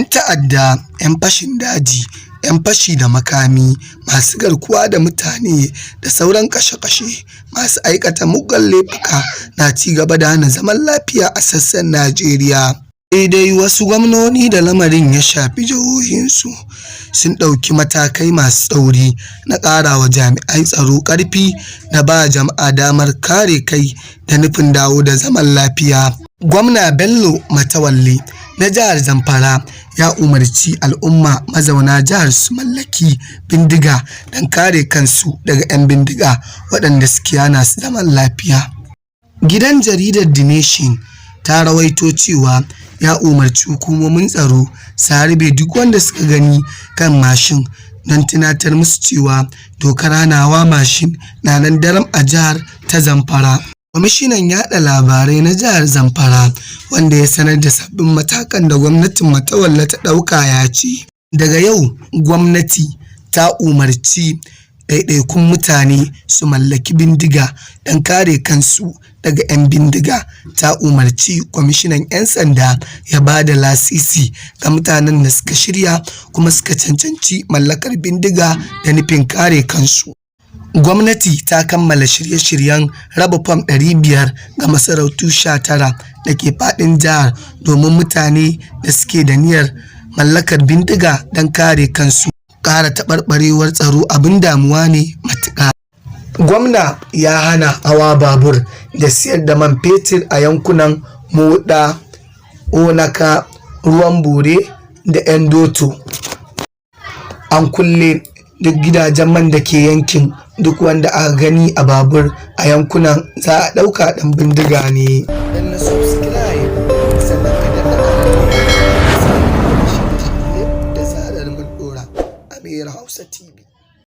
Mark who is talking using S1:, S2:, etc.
S1: 'Yan ta'adda, 'yan fashin daji, 'yan fashi da makami, masu garkuwa da mutane da sauran kashe-kashe masu aikata muggan laifuka na ci gaba da hana zaman lafiya a sassan Najeriya. Sai dai wasu gwamnoni da lamarin ya shafi jihohinsu sun ɗauki matakai masu tsauri na ƙarawa jami'an tsaro ƙarfi da ba jama'a damar kare kai da nufin dawo da zaman lafiya. Gwamna Bello Matawalle na jihar Zamfara ya umarci al'umma mazauna jihar su mallaki bindiga don kare kansu daga 'yan bindiga waɗanda suke hana su zaman lafiya. Gidan jaridar The Nation ta rawaito cewa ya umarci hukumomin tsaro su harbe duk wanda suka gani kan mashin don tunatar musu cewa dokar hanawa mashin na nan daram a jihar ta Zamfara. Kwamishinan yaɗa labarai na jihar Zamfara, wanda ya sanar da sabbin matakan da gwamnatin Matawalle ta ɗauka, ya ce, daga yau gwamnati ta umarci ɗaiɗaikun mutane su mallaki bindiga don kare kansu daga 'yan bindiga. Ta umarci kwamishinan 'yan sanda ya ba da lasisi ga mutanen da suka shirya kuma suka cancanci mallakar bindiga da nufin kare kansu. Gwamnati ta kammala shirye-shiryen raba fam 500 ga masarautu 19 da ke faɗin jihar domin mutane da suke da niyyar mallakar bindiga don kare kansu. Ƙara taɓarɓarewar tsaro abin damuwa ne matuƙa. Gwamna ya hana hawa babur da siyar da man fetur a yankunan Moda, Onaka, Ruwan Bore da 'yan Doto. An kulle duk gidajen man da ke yankin. Duk wanda aka gani a babur a yankunan za a ɗauka ɗan bindiga ne. Dan na subscribe sannan ka danna da zarar mun ɗora. Amir Hausa TV.